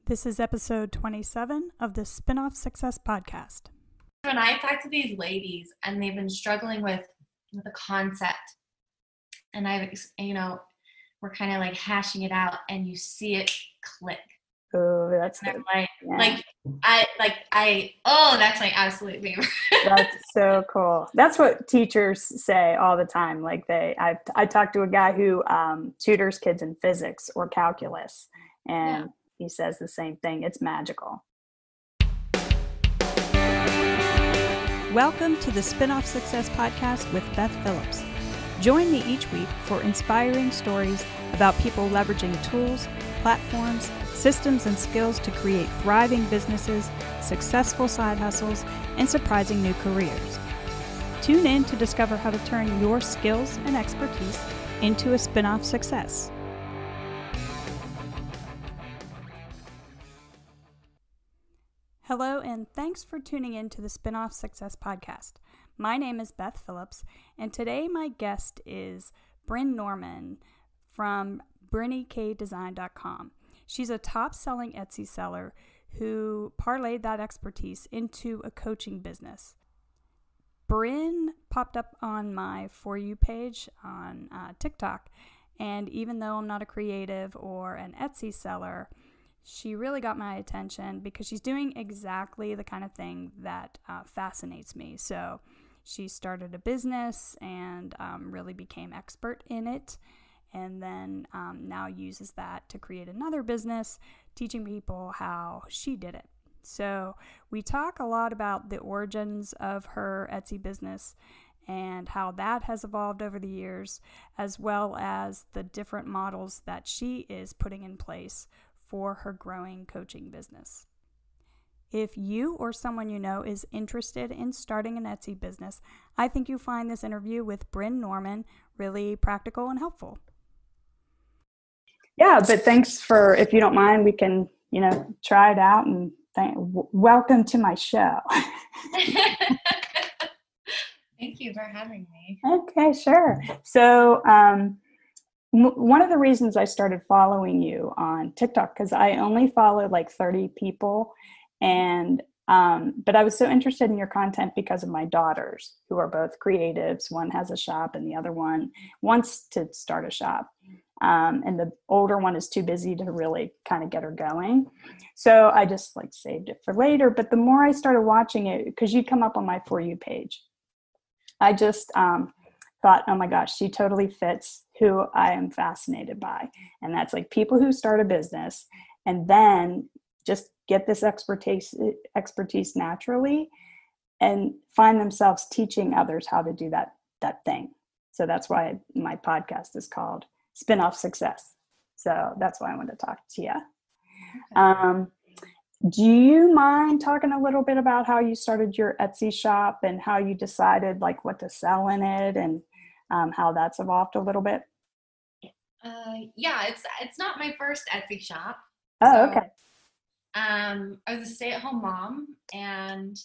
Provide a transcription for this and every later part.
This is episode 27 of the Spinoff Success Podcast. When I talk to these ladies and they've been struggling with the concept, and we're kind of like hashing it out, and you see it click. Oh, that's good. That's my absolute favorite. That's so cool. That's what teachers say all the time. I talked to a guy who tutors kids in physics or calculus, and he says the same thing. It's magical. Welcome to the Spinoff Success Podcast with Beth Phillips. Join me each week for inspiring stories about people leveraging tools, platforms, systems, and skills to create thriving businesses, successful side hustles, and surprising new careers. Tune in to discover how to turn your skills and expertise into a spinoff success. Hello, and thanks for tuning in to the Spinoff Success Podcast. My name is Beth Phillips, and today my guest is Brin Norman from BrinnyKDesign.com. She's a top-selling Etsy seller who parlayed that expertise into a coaching business. Brin popped up on my For You page on TikTok, and even though I'm not a creative or an Etsy seller, she really got my attention because she's doing exactly the kind of thing that fascinates me. So she started a business and really became expert in it, and then now uses that to create another business, teaching people how she did it. So we talk a lot about the origins of her Etsy business and how that has evolved over the years, as well as the different models that she is putting in place for her growing coaching business. If you or someone you know is interested in starting an Etsy business, I think you'll find this interview with Brin Norman really practical and helpful. Yeah, but thanks for, if you don't mind, we can, try it out, and welcome to my show. Thank you for having me. Okay, sure. So, one of the reasons I started following you on TikTok, because I only follow like 30 people, and but I was so interested in your content because of my daughters, who are both creatives. One has a shop and the other one wants to start a shop. And the older one is too busy to really kind of get her going. So I just saved it for later. But the more I started watching it, because you come up on my For You page, I just thought, oh my gosh, she totally fits who I am fascinated by. And that's people who start a business and then just get this expertise naturally and find themselves teaching others how to do that thing. So that's why my podcast is called Spinoff Success. So that's why I wanted to talk to you. Okay. Do you mind talking a little bit about how you started your Etsy shop and how you decided what to sell in it, and how that's evolved a little bit? It's not my first Etsy shop. Okay. I was a stay-at-home mom, and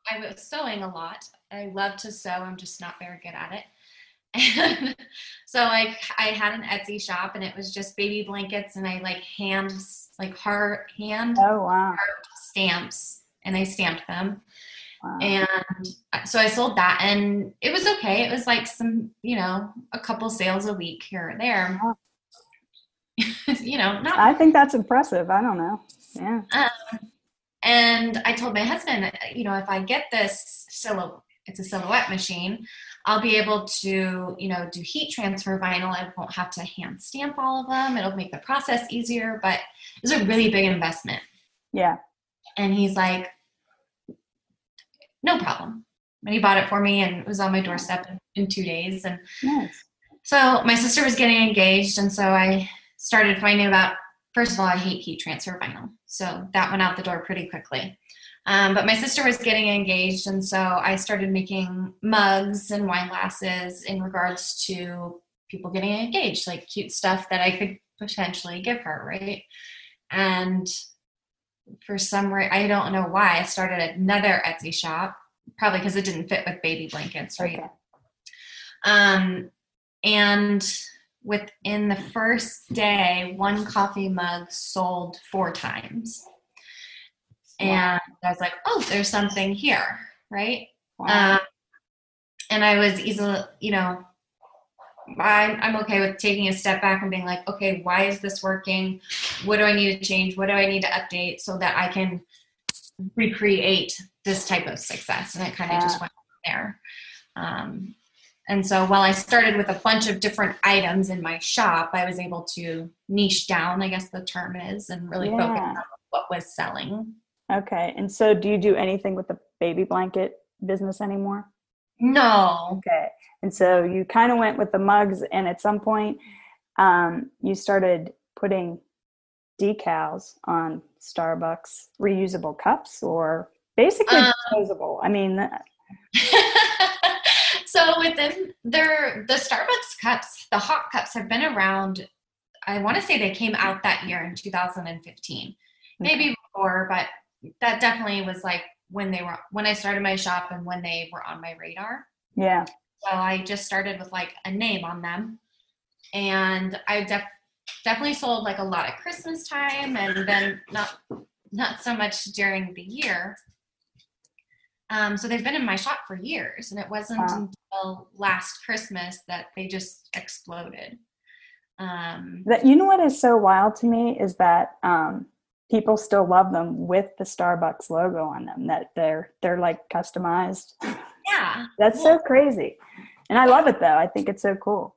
I was sewing a lot. I love to sew. I'm just not very good at it. And so I had an Etsy shop, and it was just baby blankets, and I hand stamps, and I stamped them. Wow. And so I sold that, and it was okay. It was some, a couple sales a week here or there. Not. I think that's impressive. I don't know. Yeah. And I told my husband, if I get this it's a silhouette machine, I'll be able to, do heat transfer vinyl. I won't have to hand stamp all of them. It'll make the process easier, but it's a really big investment. Yeah. And he's like, no problem. And he bought it for me, and it was on my doorstep in 2 days. And nice. So my sister was getting engaged, and so I started finding about, first of all, I hate heat transfer vinyl. So that went out the door pretty quickly. But my sister was getting engaged, and so I started making mugs and wine glasses in regards to people getting engaged, cute stuff that I could potentially give her, right? And for some reason, I don't know why, I started another Etsy shop, probably because it didn't fit with baby blankets, right? Okay. And within the first day, one coffee mug sold 4 times. And I was like, oh, there's something here, right? Wow. And I was easily, I'm okay with taking a step back and being like, okay, why is this working? What do I need to change? What do I need to update so that I can recreate this type of success? And it kind of just went from there. And so while I started with a bunch of different items in my shop, I was able to niche down, I guess the term is, and really focus on what was selling. Okay. And so do you do anything with the baby blanket business anymore? No. Okay. And so you kind of went with the mugs, and at some point you started putting decals on Starbucks reusable cups, or basically disposable. I mean, so within the Starbucks cups, the hot cups have been around. I want to say they came out that year in 2015, maybe before, but that definitely was like when I started my shop and when they were on my radar. Yeah. So I just started with like a name on them, and I definitely sold like a lot at Christmas time, and then not so much during the year. So they've been in my shop for years, and it wasn't until last Christmas that they just exploded. That, you know what is so wild to me is that people still love them with the Starbucks logo on them, that they're like customized. Yeah. That's so crazy. And I love it though. I think it's so cool.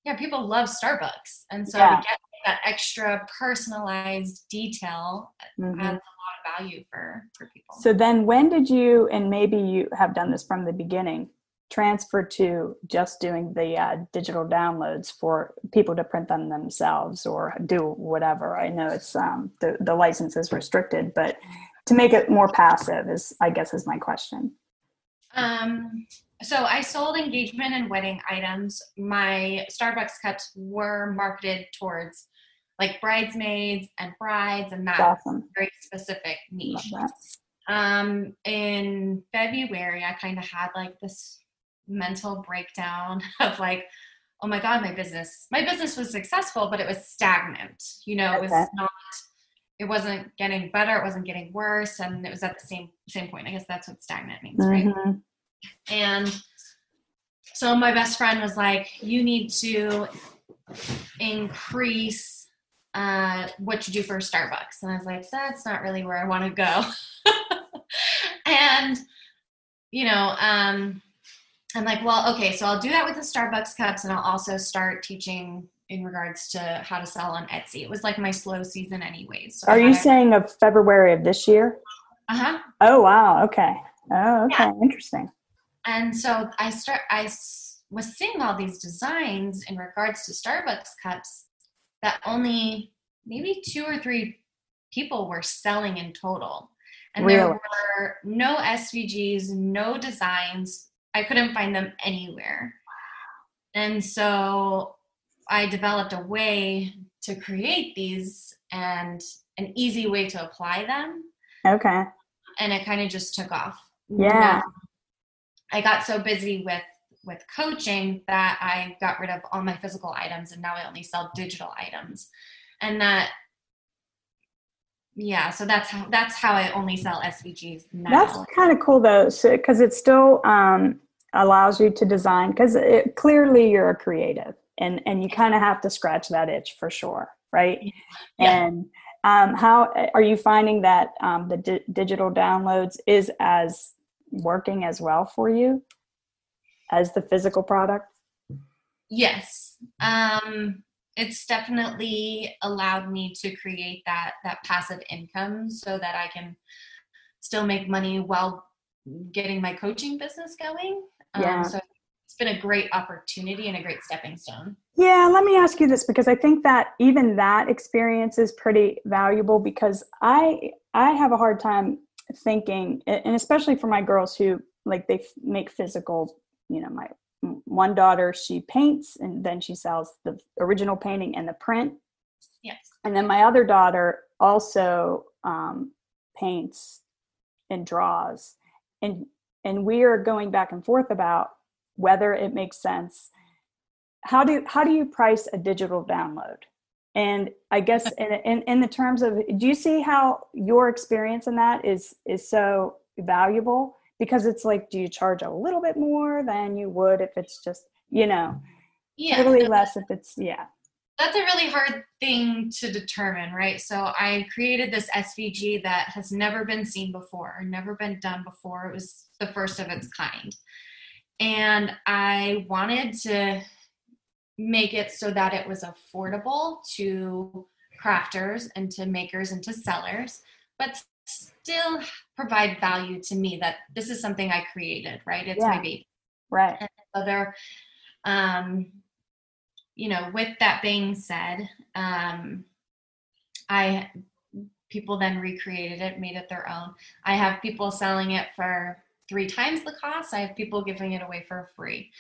Yeah, people love Starbucks. And so to get that extra personalized detail adds a lot of value for people. So then when did you, and maybe you have done this from the beginning, transfer to just doing the digital downloads for people to print them themselves or do whatever? I know it's the license is restricted, but to make it more passive is my question. So I sold engagement and wedding items. My Starbucks cups were marketed towards like bridesmaids and brides, and that very specific niche. In February, I kind of had like this mental breakdown of like, oh my God, my business was successful, but it was stagnant. It wasn't getting better. It wasn't getting worse. And it was at the same point. I guess that's what stagnant means, right? And so my best friend was like, you need to increase what you do for Starbucks. And I was like, that's not really where I want to go. And, I'm like, well, okay, so I'll do that with the Starbucks cups, and I'll also start teaching in regards to how to sell on Etsy. It was like my slow season anyways. So are you saying of February of this year? Oh, wow. Okay. Oh, okay. Yeah. Interesting. And so I was seeing all these designs in regards to Starbucks cups that only maybe 2 or 3 people were selling in total. And there were no SVGs, no designs. I couldn't find them anywhere. And so I developed a way to create these and an easy way to apply them. Okay. And it kind of just took off. Yeah. I got so busy with coaching that I got rid of all my physical items, and now I only sell digital items. And so that's how I only sell SVGs now. That's kind of cool though, because it still allows you to design, because clearly you're a creative, and you kind of have to scratch that itch for sure, right? Yeah. And how are you finding that the digital downloads is as working as well for you as the physical product? Yes. It's definitely allowed me to create that passive income so that I can still make money while getting my coaching business going. So it's been a great opportunity and a great stepping stone. Yeah, let me ask you this, because I think that even that experience is pretty valuable, because I have a hard time thinking, and especially for my girls who like they make physical, my one daughter, she paints and then she sells the original painting and the print. Yes. And then my other daughter also paints and draws. And we are going back and forth about whether it makes sense how do you price a digital download? And I guess in the terms of, do you see how your experience in that is so valuable? Because it's like, do you charge a little bit more than you would if it's just, totally less if it's, That's a really hard thing to determine, right? So I created this SVG that has never been seen before, never been done before. It was the first of its kind. And I wanted to make it so that it was affordable to crafters and to makers and to sellers, but still provide value to me that this is something I created, right? It's my baby. Right. And so there, with that being said, people then recreated it, made it their own. I have people selling it for 3 times the cost. I have people giving it away for free.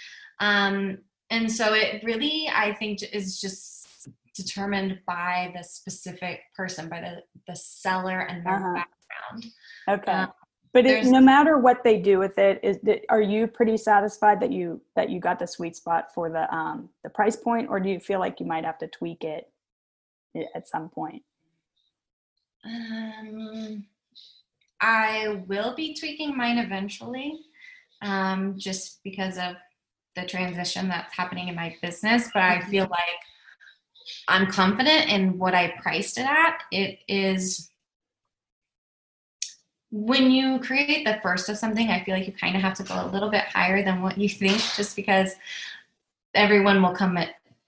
And so it really, I think, is just determined by the specific person, by the seller and their background. Okay. But no matter what they do with it, are you pretty satisfied that you got the sweet spot for the price point, or do you feel like you might have to tweak it at some point? I will be tweaking mine eventually, just because of the transition that's happening in my business, but I feel like I'm confident in what I priced it at. It is, when you create the first of something, I feel like you kind of have to go a little bit higher than what you think, just because everyone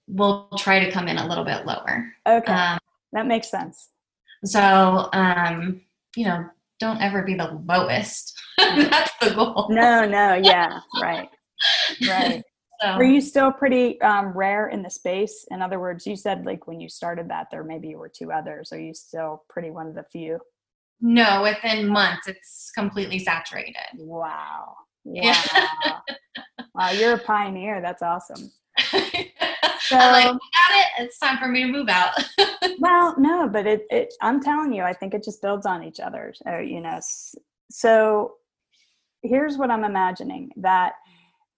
will try to come in a little bit lower. Okay. That makes sense. So, don't ever be the lowest. That's the goal. No. Yeah. Right. Right. So, are you still pretty rare in the space? In other words, you said like when you started that there maybe were 2 others. Are you still pretty one of the few? No, within months it's completely saturated. Wow. Yeah. Wow, you're a pioneer. That's awesome. So, I'm like, got it. It's time for me to move out. Well, no, but it I'm telling you, I think it just builds on each other. So here's what I'm imagining, that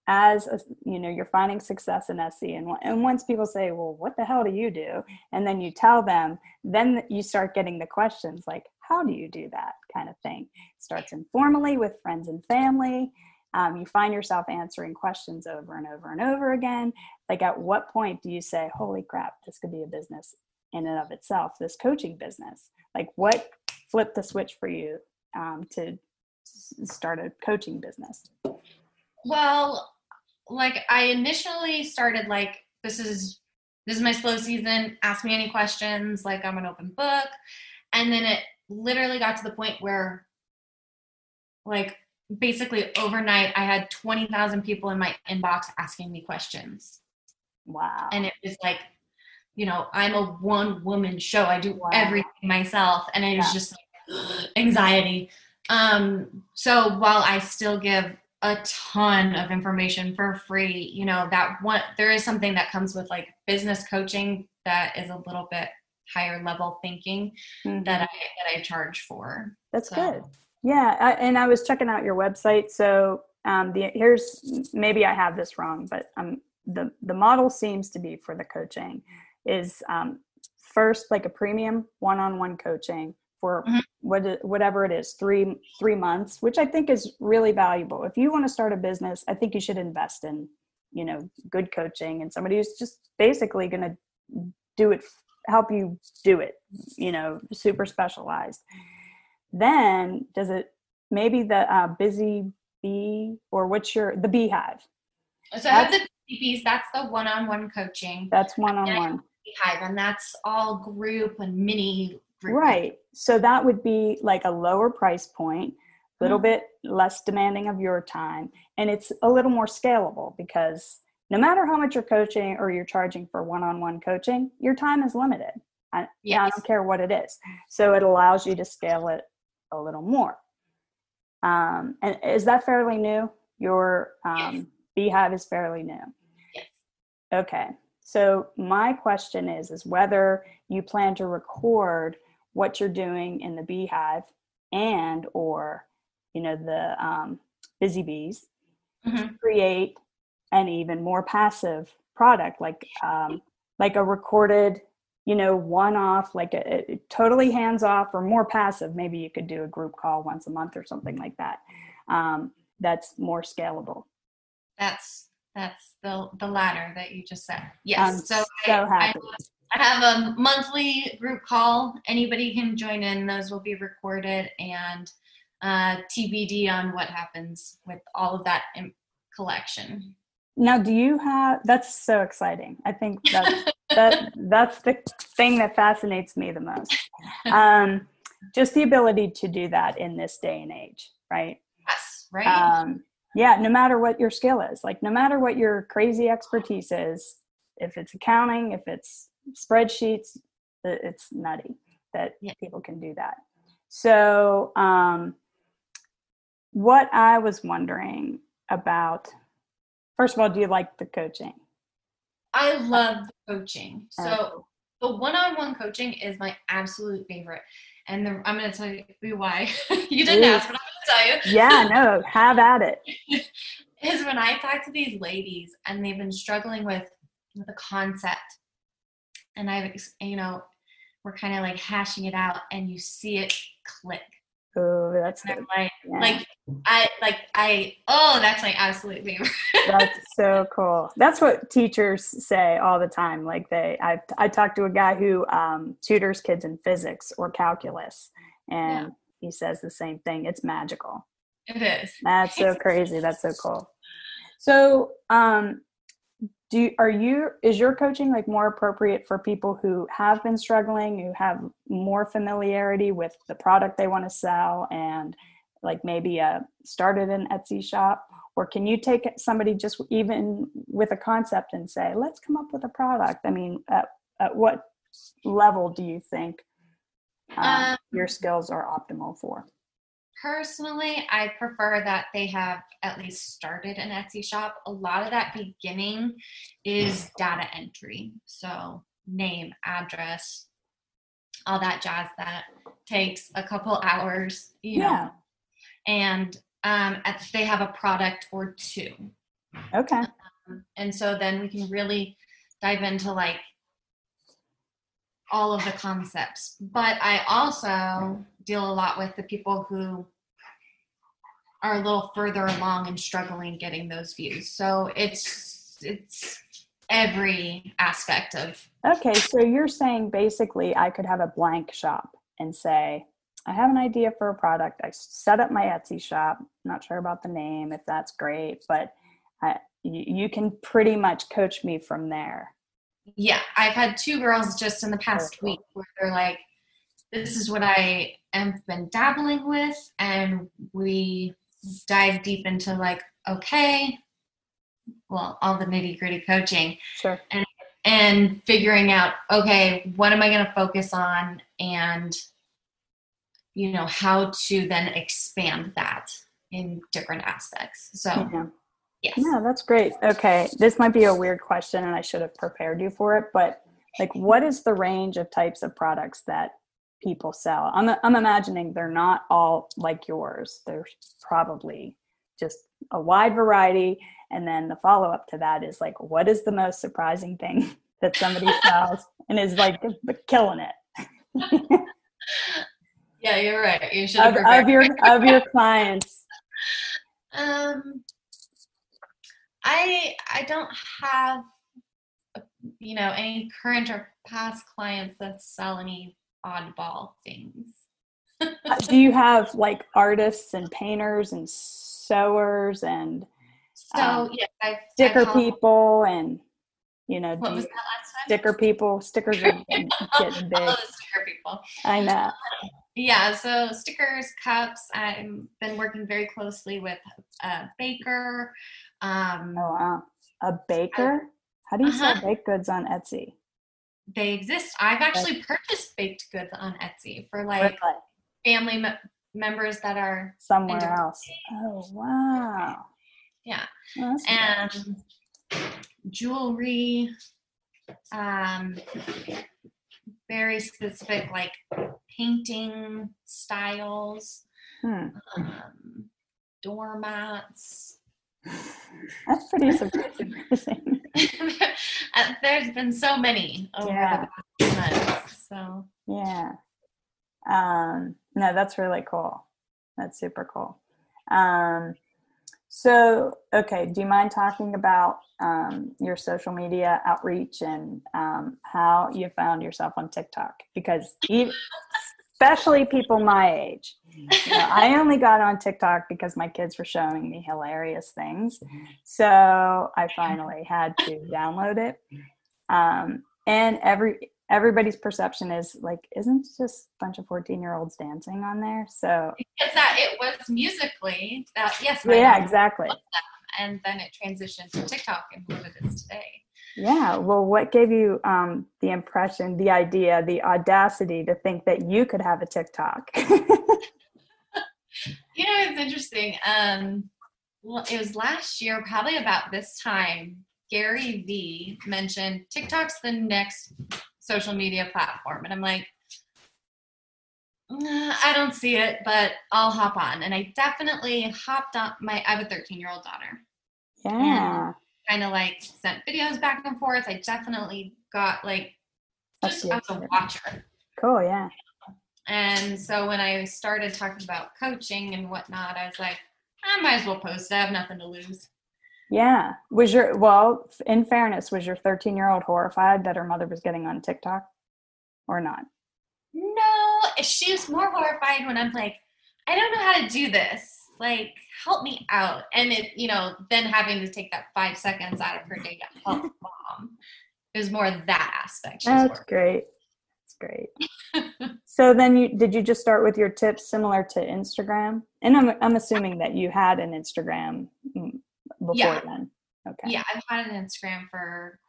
as you're finding success in SE, and once people say, well, what the hell do you do? And then you tell them, then you start getting the questions like, how do you do that kind of thing? It starts informally with friends and family. You find yourself answering questions over and over and over again. Like, at what point do you say, holy crap, this could be a business in and of itself, this coaching business? Like, what flipped the switch for you to start a coaching business? Well, like, I initially started like, this is my slow season. Ask me any questions. Like, I'm an open book. And then it literally got to the point where, like, basically overnight, I had 20,000 people in my inbox asking me questions. Wow. And it was like, I'm a one-woman show. I do everything myself. And it was just like anxiety. So while I still give a ton of information for free, there is something that comes with like business coaching that is a little bit higher level thinking that I charge for. That's good. Yeah. And I was checking out your website. So here's, maybe I have this wrong, but the model seems to be for the coaching is first like a premium one-on-one coaching for whatever it is, three months, which I think is really valuable. If you want to start a business, I think you should invest in, good coaching and somebody who's just basically going to do it, help you do it, super specialized. Then does it, maybe the Busy Bee, or the Beehive? So I have the BPs, that's the one-on-one coaching. That's one-on-one. Beehive, and that's all group and mini group. Right. So that would be like a lower price point, a little bit less demanding of your time. And it's a little more scalable, because no matter how much you're coaching or you're charging for one-on-one coaching, your time is limited. I don't care what it is. So it allows you to scale it a little more. And is that fairly new? Your Beehive is fairly new. Yes. Okay. So my question is whether you plan to record what you're doing in the Beehive and or the Busy Bees to create an even more passive product, like a recorded, one-off, like a totally hands-off or more passive. Maybe you could do a group call once a month or something like that. That's more scalable. That's the latter that you just said. Yes. I'm so happy. I have a monthly group call. Anybody can join in. Those will be recorded, and TBD on what happens with all of that collection. Now, that's so exciting. I think that's the thing that fascinates me the most. Just the ability to do that in this day and age, right? Yes, right. Yeah, no matter what your skill is, like no matter what your crazy expertise is, if it's accounting, if it's spreadsheets, it's nutty that people can do that. So what I was wondering about, first of all, do you like the coaching? I love the coaching. So the one-on-one coaching is my absolute favorite. And I'm going to tell you why. You didn't ask, but I'm going to tell you. Yeah, no, have at it. Is when I talk to these ladies and they've been struggling with a concept, and we're kind of like hashing it out, and you see it click. Oh, that's good. That's my absolute favorite. That's so cool. That's what teachers say all the time. Like I talked to a guy who tutors kids in physics or calculus, and he says the same thing. It's magical. It is. That's so crazy. That's so cool. So, is your coaching like more appropriate for people who have been struggling, who have more familiarity with the product they want to sell, and like maybe started an Etsy shop? Or can you take somebody just even with a concept and say, let's come up with a product? I mean, at what level do you think your skills are optimal for? Personally, I prefer that they have at least started an Etsy shop. A lot of that beginning is data entry. So name, address, all that jazz that takes a couple hours, know, and they have a product or two. Okay. And so then we can really dive into like all of the concepts. But I also deal a lot with the people who are a little further along and struggling getting those views. So it's every aspect of. Okay, so you're saying basically I could have a blank shop and say, I have an idea for a product. I set up my Etsy shop. Not sure about the name, if that's great, but you can pretty much coach me from there. Yeah, I've had 2 girls just in the past week where they're like, this is what I have been dabbling with, and we dive deep into like, okay, well, all the nitty-gritty coaching. Sure. And figuring out, okay, what am I going to focus on, and how to then expand that in different aspects. So yes. Yeah, that's great. Okay, this might be a weird question and I should have prepared you for it, but like, what is the range of types of products that people sell? I'm imagining they're not all like yours. There's probably just a wide variety. And then the follow-up to that is like, what is the most surprising thing that somebody sells and is like killing it? Yeah, you're right. You should have of your clients. I don't have any current or past clients that sell any oddball things. Do you have like artists and painters and sewers and sticker people and what was that last time? Sticker people. Stickers are getting big. All the sticker people. I know. Yeah, so stickers, cups. I've been working very closely with a baker. Oh wow, a baker? How do you sell baked goods on Etsy? They exist. I've actually purchased baked goods on Etsy for like family members that are somewhere else. Oh wow. Yeah, and jewelry. Very specific, like painting styles, doormats. That's pretty surprising. There's been so many over the past months. So yeah. No, that's really cool. That's super cool. So, okay, do you mind talking about your social media outreach and how you found yourself on TikTok? Because especially people my age, I only got on TikTok because my kids were showing me hilarious things. So I finally had to download it. And everybody's perception is like, isn't it just a bunch of 14-year-olds dancing on there? So it's that it was Musically. Yes, yeah, exactly. And then it transitioned to TikTok and what it is today. Yeah. Well, what gave you the impression, the idea, the audacity to think that you could have a TikTok? It's interesting. Well, it was last year, probably about this time, Gary V mentioned TikTok's the next social media platform. And I'm like, I don't see it, but I'll hop on. And I definitely hopped on. I have a 13-year-old daughter. Yeah. Kind of like sent videos back and forth. I definitely got like, just as a watcher. Cool, yeah. And so when I started talking about coaching and whatnot, I was like, I might as well post it. I have nothing to lose. Yeah. In fairness, was your 13-year-old horrified that her mother was getting on TikTok or not? No, she was more horrified when I'm like, I don't know how to do this. Like, help me out. And then having to take that 5 seconds out of her day to help mom. It was more that aspect. That's great. That's great. So then did you just start with your tips similar to Instagram? And I'm assuming that you had an Instagram before then. Okay. Yeah, I've had an Instagram for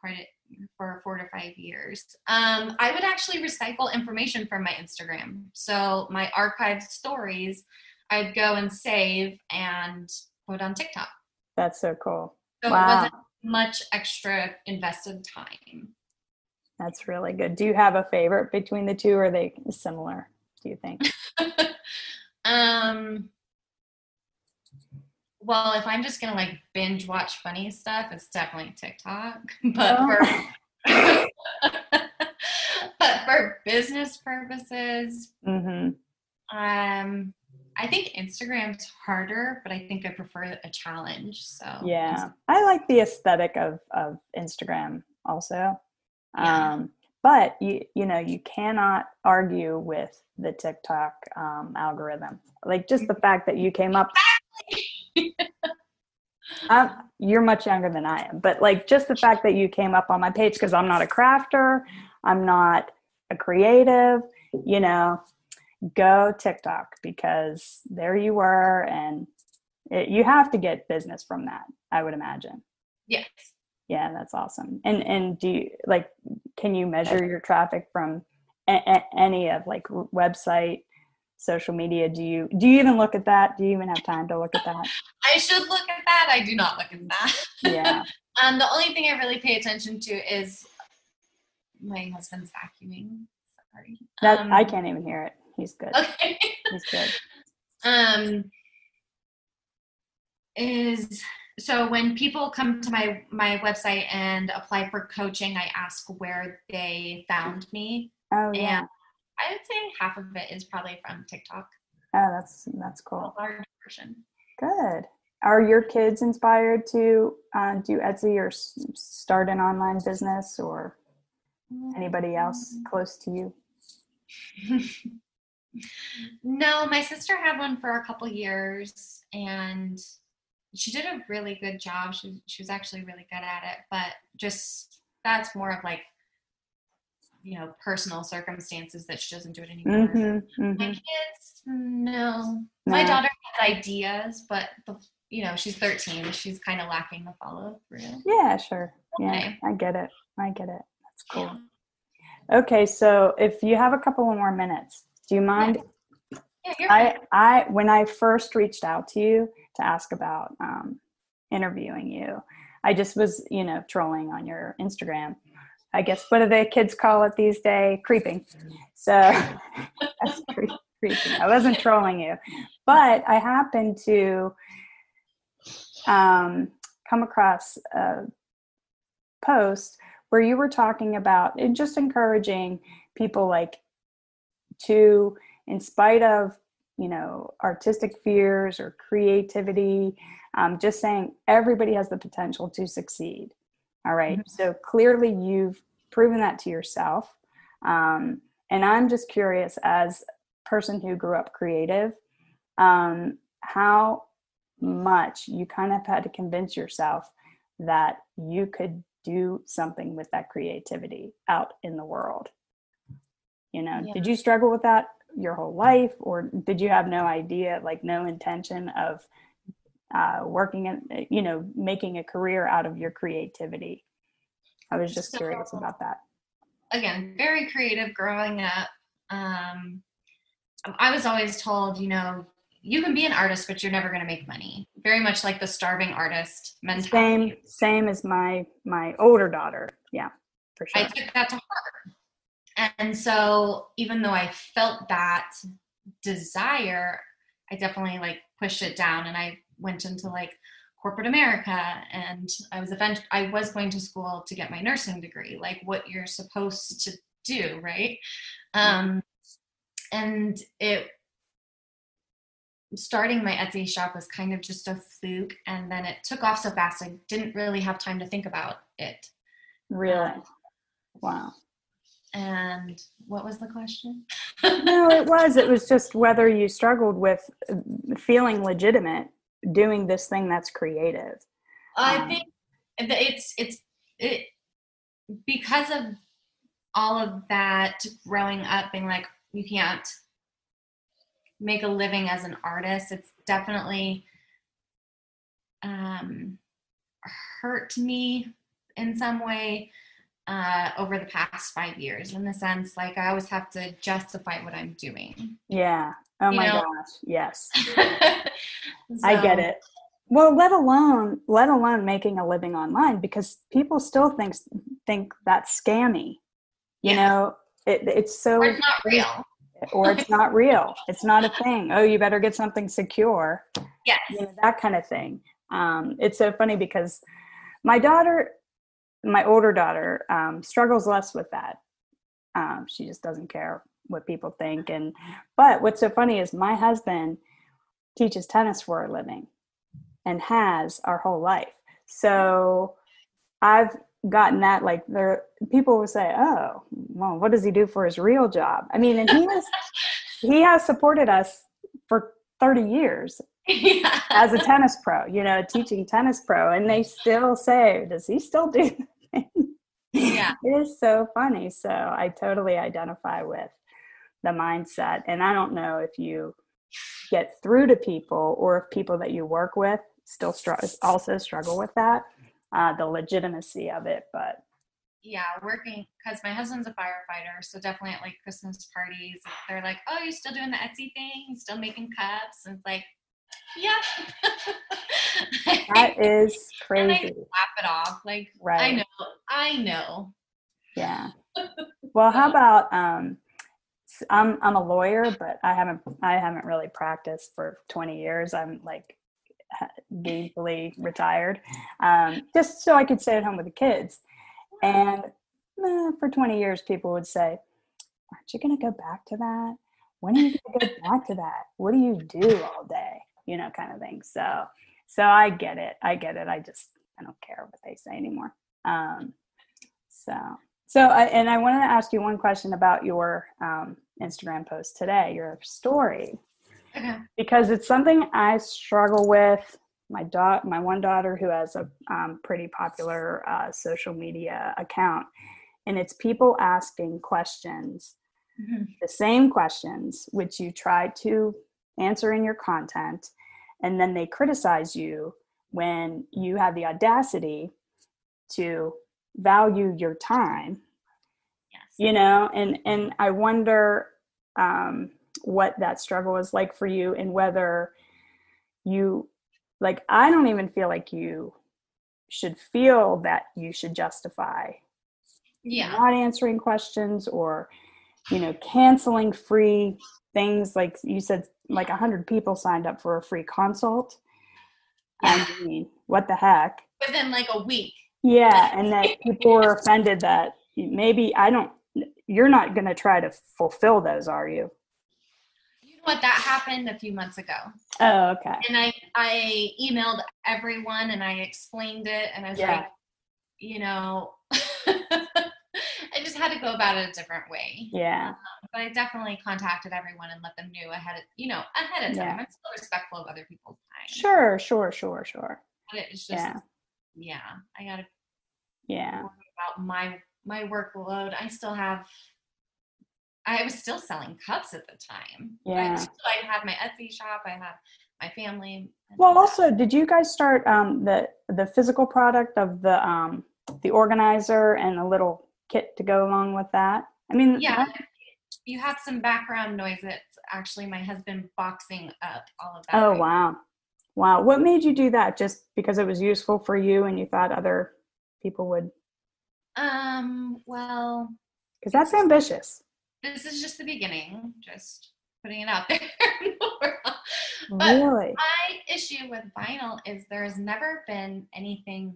4 to 5 years. I would actually recycle information from my Instagram. So my archived stories, I'd go and save and put on TikTok. That's so cool. So wow. It wasn't much extra invested time. That's really good. Do you have a favorite between the two, or are they similar, do you think? Well, if I'm just gonna like binge watch funny stuff, it's definitely TikTok. But for business purposes, I think Instagram's harder, but I think I prefer a challenge. So yeah, I like the aesthetic of Instagram also. Yeah. But you cannot argue with the TikTok algorithm. Like just the fact that you came up. You're much younger than I am, but like just the fact that you came up on my page, because I'm not a crafter, I'm not a creative, go TikTok, because there you were, and you have to get business from that, I would imagine. Yes. Yeah, that's awesome. And do you can you measure your traffic from any of like website, social media? Do you even look at that? Do you even have time to look at that? I should look at that. I do not look at that. Yeah. The only thing I really pay attention to is my husband's vacuuming. Sorry. I can't even hear it. He's good. Okay. He's good. So when people come to my website and apply for coaching, I ask where they found me. Oh, yeah. And I would say half of it is probably from TikTok. Oh, that's cool. A large portion. Good. Are your kids inspired to do Etsy or start an online business, or anybody else close to you? No, my sister had one for a couple years, and she did a really good job. She was actually really good at it, but just that's more of like, personal circumstances that she doesn't do it anymore. My kids, no. My daughter has ideas, but she's 13. She's kind of lacking the follow through. Yeah, sure. Yeah, I get it. That's cool. Okay, so if you have a couple of more minutes, do you mind? Yeah, when I first reached out to you to ask about interviewing you, I just was, trolling on your Instagram. I guess, what do the kids call it these days? Creeping. So that's creeping. I wasn't trolling you, but I happened to come across a post where you were talking about and just encouraging people like to, in spite of, you know, artistic fears or creativity, just saying everybody has the potential to succeed. All right. Mm-hmm. So clearly you've proven that to yourself. And I'm just curious, as a person who grew up creative, how much you kind of had to convince yourself that you could do something with that creativity out in the world. You know, Yeah. did you struggle with that your whole life, or did you have no idea, like no intention of working at, you know, making a career out of your creativity? I was just curious about that. Again, very creative growing up. I was always told, you know, you can be an artist, but you're never going to make money. Very much like the starving artist mentality. Same as my older daughter. Yeah, for sure. I took that to heart. And so even though I felt that desire, I definitely like pushed it down, and I went into like corporate America, and I was going to school to get my nursing degree, like what you're supposed to do, right? And starting my Etsy shop was kind of just a fluke, and then it took off so fast I didn't really have time to think about it. Really? Wow. And what was the question? No, it was just whether you struggled with feeling legitimate doing this thing that's creative. I think it's because of all of that growing up being like, you can't make a living as an artist. It's definitely hurt me in some way over the past 5 years, in the sense like I always have to justify what I'm doing. Yeah. Oh my gosh. Yes. I get it. Well, let alone making a living online, because people still think that's scammy. You know, it's so, or it's not real. Or it's not real. It's not a thing. Oh, you better get something secure. Yes. You know, that kind of thing. It's so funny because my older daughter, struggles less with that. She just doesn't care what people think. But what's so funny is my husband teaches tennis for a living and has our whole life. So I've gotten that, like, people will say, oh, well, what does he do for his real job? I mean, and he has supported us for 30 years as a tennis pro, you know, teaching tennis pro, and they still say, does he still do that? Yeah. It is so funny. So I totally identify with the mindset. And I don't know if you get through to people, or if people that you work with still also struggle with that, the legitimacy of it. But yeah, working, because my husband's a firefighter, so definitely at like Christmas parties, they're like, oh, you're still doing the Etsy thing? You still making cups? And it's like, yeah. That is crazy. And I laugh it off. Like, right. I know. Yeah. Well, how about, I'm a lawyer, but I haven't really practiced for 20 years. I'm like gainfully retired, just so I could stay at home with the kids. And for 20 years, people would say, aren't you going to go back to that? When are you going to go back to that? What do you do all day? You know, kind of thing. So I get it. I don't care what they say anymore. I wanted to ask you one question about your Instagram post today, your story. Okay. Because it's something I struggle with. My one daughter, who has a pretty popular social media account, and it's people asking questions, the same questions which you try to answer in your content, and then they criticize you when you have the audacity to value your time. Yes. You know, and I wonder what that struggle is like for you, and whether you, like, I don't even feel like you should feel that you should justify not answering questions, or, you know, canceling free things. Like you said, like 100 people signed up for a free consult. Yeah. I mean, what the heck? Within like a week. Yeah, and that people were offended that maybe you're not going to try to fulfill those, are you? You know what? That happened a few months ago. Oh, okay. And I emailed everyone and I explained it, and I was like, you know, I just had to go about it a different way. Yeah. But I definitely contacted everyone and let them know ahead of time. I'm still respectful of other people's time. Sure. But it's just, I got to worry about my workload. I was still selling cups at the time. Yeah. Right? So I had my Etsy shop. I had my family. Well, also, did you guys start the physical product of the organizer and a little kit to go along with that? I mean, yeah. You have some background noise. It's actually my husband boxing up all of that. Oh, wow. Wow. What made you do that? Just because it was useful for you and you thought other people would? Well, because that's ambitious. This is just the beginning, just putting it out there. But really? my issue with vinyl is there's never been anything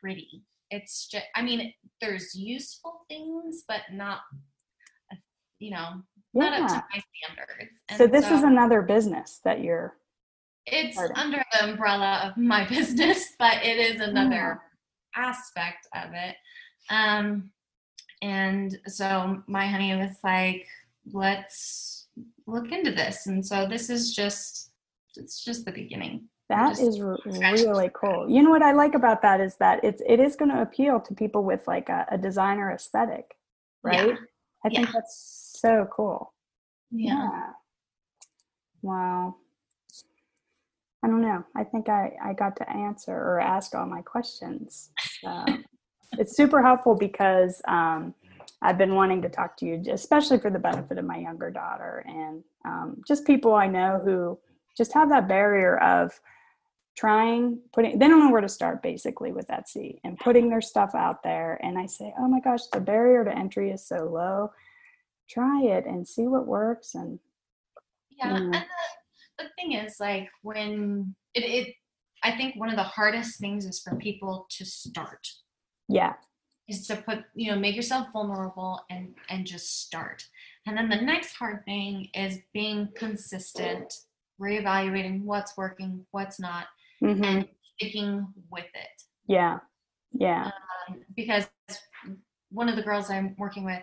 pretty. It's just, I mean, there's useful things, but not, not up to my standards. And so this is another business that you're It's under the umbrella of my business, but it is another aspect of it. And so my honey was like, let's look into this. And so it's just the beginning. That is really cool. You know what I like about that is that it is going to appeal to people with like a designer aesthetic, right? Yeah. I think that's so cool. Yeah. Wow. I don't know. I think I got to answer or ask all my questions. It's super helpful because I've been wanting to talk to you, especially for the benefit of my younger daughter and just people I know who just have that barrier of they don't know where to start basically with Etsy and putting their stuff out there. And I say, oh my gosh, the barrier to entry is so low. Try it and see what works. And and the thing is, like, when I think one of the hardest things is for people to start. Yeah. Is to make yourself vulnerable and just start. And then the next hard thing is being consistent, reevaluating what's working, what's not, and sticking with it. Yeah. Because one of the girls I'm working with,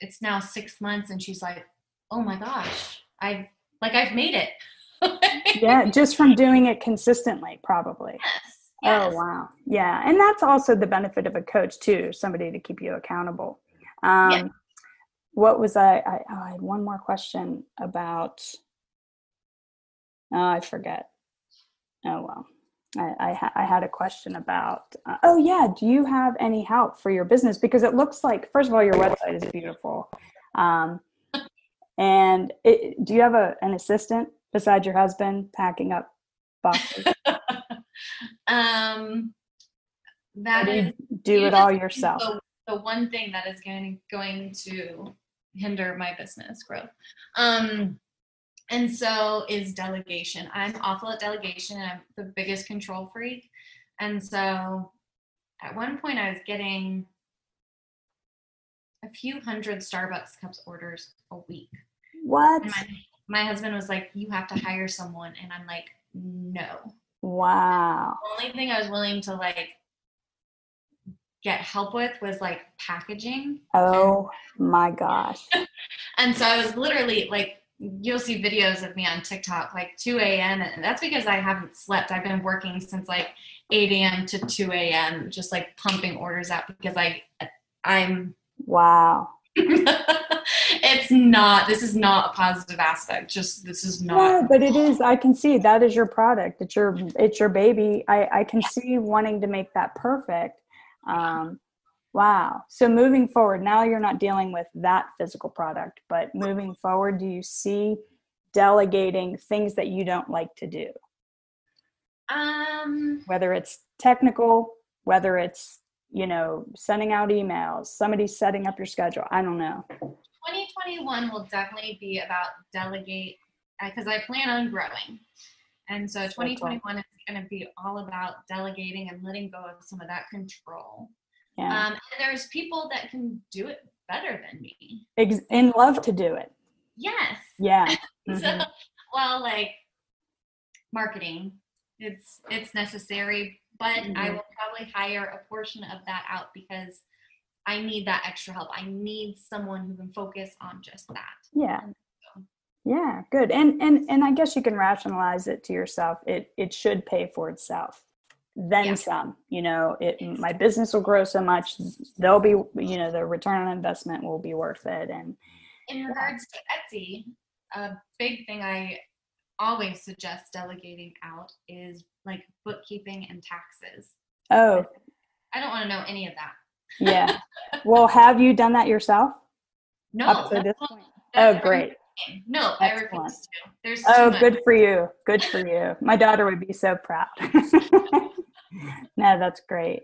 it's now 6 months and she's like, oh my gosh, I've made it. Yeah, just from doing it consistently, probably. Yes. Oh, wow. Yeah. And that's also the benefit of a coach too, somebody to keep you accountable. What was I had one more question about, I forget. Oh, well, I had a question about, do you have any help for your business? Because it looks like, first of all, your website is beautiful. And do you have an assistant besides your husband packing up boxes? That is, do it all yourself. The one thing that is going to hinder my business growth. And so is delegation. I'm awful at delegation. I'm the biggest control freak. And so at one point I was getting a few hundred Starbucks cups orders a week. What? And my husband was like, you have to hire someone. And I'm like, no. Wow. The only thing I was willing to get help with was packaging. Oh my gosh. And so I was literally you'll see videos of me on TikTok 2 a.m. and that's because I haven't slept. I've been working since 8 a.m. to 2 a.m. just pumping orders out because I'm wow. This is not a positive aspect. This is not. No, but it is. I can see that is your product. It's your baby. I can see wanting to make that perfect. Wow. So moving forward, now you're not dealing with that physical product, but moving forward, do you see delegating things that you don't like to do? Whether it's technical, whether it's, sending out emails, somebody setting up your schedule. I don't know. 2021 will definitely be about delegate because I plan on growing. And so 2021 is going to be all about delegating and letting go of some of that control. Yeah. And there's people that can do it better than me. And love to do it. Yes. Yeah. So, well, like marketing, it's necessary, but I will probably hire a portion of that out because I need that extra help. I need someone who can focus on just that. Yeah. Yeah, good. And I guess you can rationalize it to yourself. It should pay for itself. Then some, my business will grow so much, there'll be, the return on investment will be worth it. And in regards to Etsy, a big thing I always suggest delegating out is like bookkeeping and taxes. Oh, I don't want to know any of that. Yeah. Well, have you done that yourself? No. Up to this point? Oh, great. No, I refuse to. There's good for you. Good for you. My daughter would be so proud. No, that's great.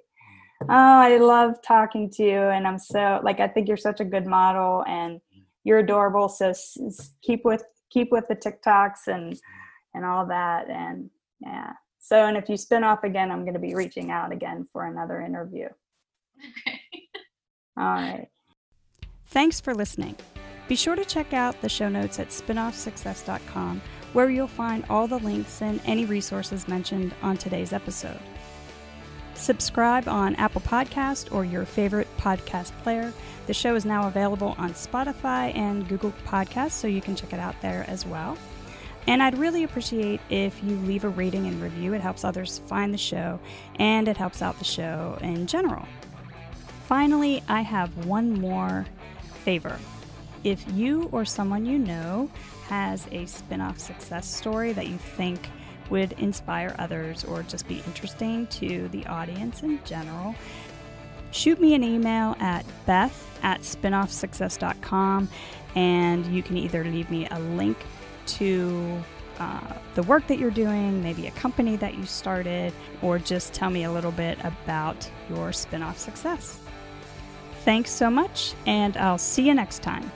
Oh, I love talking to you, and I'm so I think you're such a good model, and you're adorable. So keep with the TikToks and all that, and yeah. So, and if you spin off again, I'm going to be reaching out again for another interview. Okay. All right. Thanks for listening. Be sure to check out the show notes at spinoffsuccess.com, where you'll find all the links and any resources mentioned on today's episode. Subscribe on Apple Podcast or your favorite podcast player. The show is now available on Spotify and Google Podcasts, so you can check it out there as well. And I'd really appreciate if you leave a rating and review. It helps others find the show, and it helps out the show in general. Finally, I have one more favor. If you or someone you know has a spin-off success story that you think would inspire others or just be interesting to the audience in general, shoot me an email at beth@spinoffsuccess.com, and you can either leave me a link to the work that you're doing, maybe a company that you started, or just tell me a little bit about your spin-off success. Thanks so much, and I'll see you next time.